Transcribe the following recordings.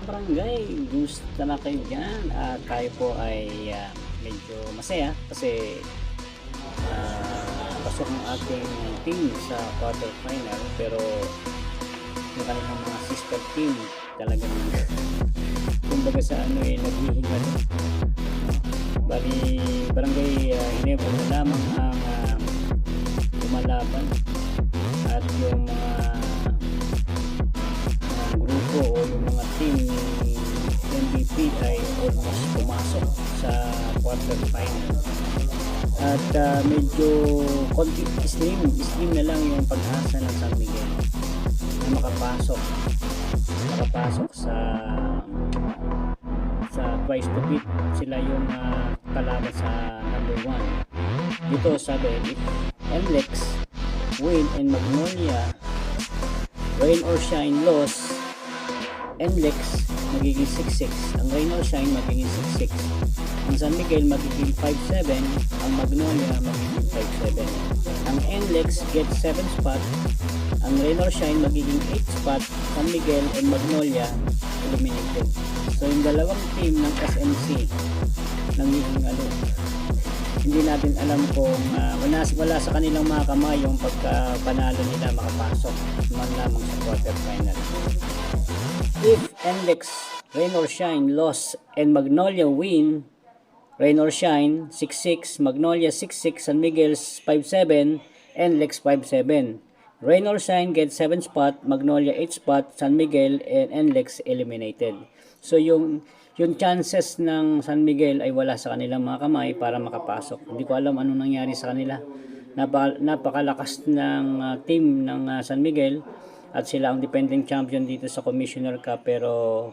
kabarangay, gusto na kayo dyan at tayo po ay medyo masaya kasi pasok ang ating team sa quarter final, pero yung kanilang mga sister team talagang kumbaga sa naghihinga din. Bali barangay Ginebra na lamang ang lumalaban at yung mga grupo o yung mga team ni MVP ay almost pumasok sa quarter final at medyo konti slim na lang yung pag-asa ng San Miguel na makapasok sa twice to beat. Sila yung kalaban sa number 1 dito. Sabi, if NLEX win and Magnolia rain or shine loss, NLEX magiging 6-6, ang rain or shine magiging 6-6, ang San Miguel magiging 5-7, ang Magnolia magiging 5-7. Ang NLEX get 7 spot, ang rain or shine magiging 8 spot, San Miguel and Magnolia eliminated. So yung dalawang team ng SMC nanghihingalo. Hindi natin alam kung wala sa kanilang mga kamay yung pagka-panalo nila makapasok man lamang sa quarter final. If NLEX rain or shine loss and Magnolia win, rain or shine 6-6, Magnolia 6-6, San Miguel 5-7, NLEX 5-7. Rain or shine get 7 spot, Magnolia 8 spot, San Miguel and NLEX eliminated. So yung chances ng San Miguel ay wala sa kanilang mga kamay para makapasok. Hindi ko alam anong nangyari sa kanila. Napakalakas ng team ng San Miguel at sila ang defending champion dito sa Commissioner Cup, pero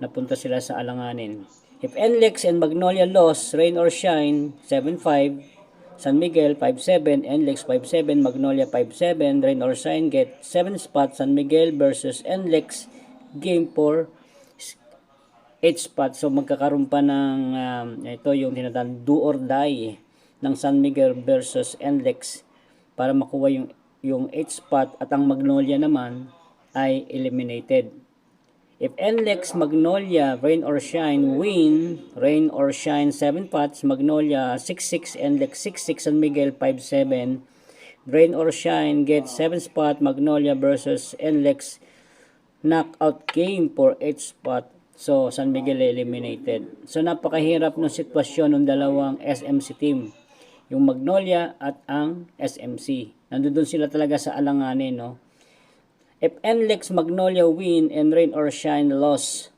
napunta sila sa alanganin. If NLEX and Magnolia loss, rain or shine 7-5, San Miguel 5-7, NLEX 5-7, Magnolia 5-7, rain or shine get 7 spots, San Miguel versus NLEX game 4 8 spots. So magkakaroon pa ng ito yung tinatawag do or die ng San Miguel versus NLEX para makuha yung 8 spot, at ang Magnolia naman ay eliminated. If NLEX Magnolia rain or shine win, rain or shine 7 spots, Magnolia 6-6, NLEX 6-6, San Miguel 5-7, rain or shine get 7 spot, Magnolia versus NLEX knockout game for 8 spot. So San Miguel eliminated. So napakahirap ng sitwasyon ng dalawang SMC team, yung Magnolia at ang SMC. Nandoon sila talaga sa alanganin, no? If NLEX Magnolia win and rain or shine losses,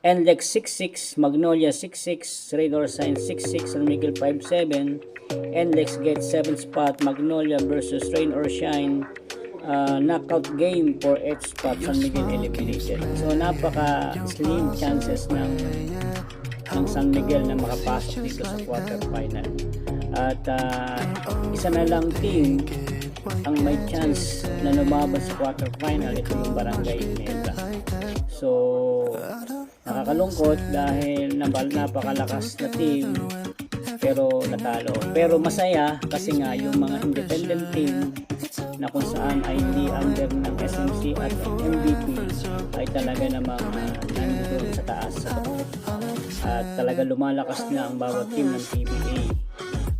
NLEX 6-6, Magnolia 6-6, rain or shine 6-6, San Miguel 5-7, NLEX gets 7 spot, Magnolia versus rain or shine knockout game for 8 spot, San Miguel eliminated. So napaka slim chances ng San Miguel na makapasok dito sa quarter final. At isa na lang team ang may chance na lumaban sa quarter final, ito yung Barangay Ginebra. So nakakalungkot dahil napakalakas na team pero natalo. Pero masaya kasi nga yung mga independent team na kung saan ay hindi under ng SMC at MVP ay talaga namang nandun sa taas at talaga lumalakas na ang bawat team ng PBA.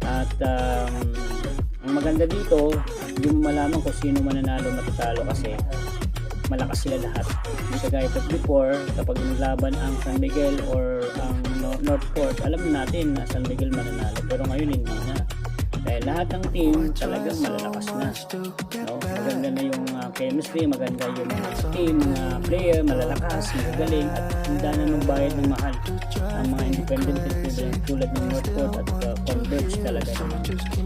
At ang maganda dito, hindi mo malaman kung sino mananalo matatalo kasi malakas sila lahat. Hindi kagaya before, kapag naglaban ang San Miguel or ang Northport, alam natin na San Miguel mananalo, pero ngayon hindi na. Dahil lahat ng team talagang malalakas na, no? Maganda na yung chemistry, maganda yung team player, malalakas, magaling, at hindi na nung bayad ng mahal ang mga independent team tulad ng Northport at Converge. Talaga naman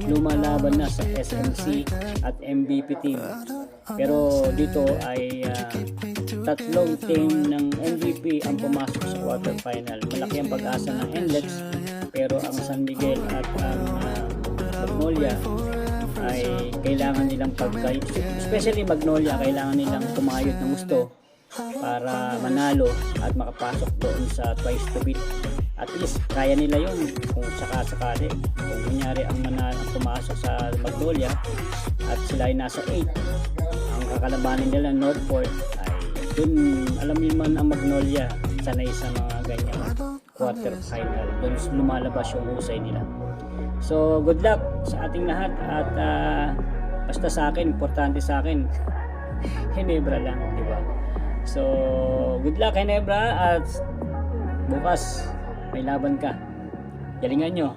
lumalaban na sa SMC at MVP team. Pero dito ay tatlong team ng MVP ang pumasok sa quarter final. Malaki ang pag-asa ng NLEX, pero ang San Miguel at ang Magnolia ay kailangan nilang especially Magnolia, kailangan nilang kumayod ng gusto para manalo at makapasok doon sa twice to beat. At least kaya nila yun kung sakali, kung kunyari ang pumasok sa Magnolia at sila ay nasa 8, ang kakalabanin nila Northport ay Dun, alam niyo man ang Magnolia, sanay sa mga ganyan quarter final. Dun lumalabas yung husay nila. So, good luck sa ating lahat at basta sa akin, importante sa akin, Ginebra lang, di ba? So, good luck Ginebra at bukas may laban ka. Galingan nyo.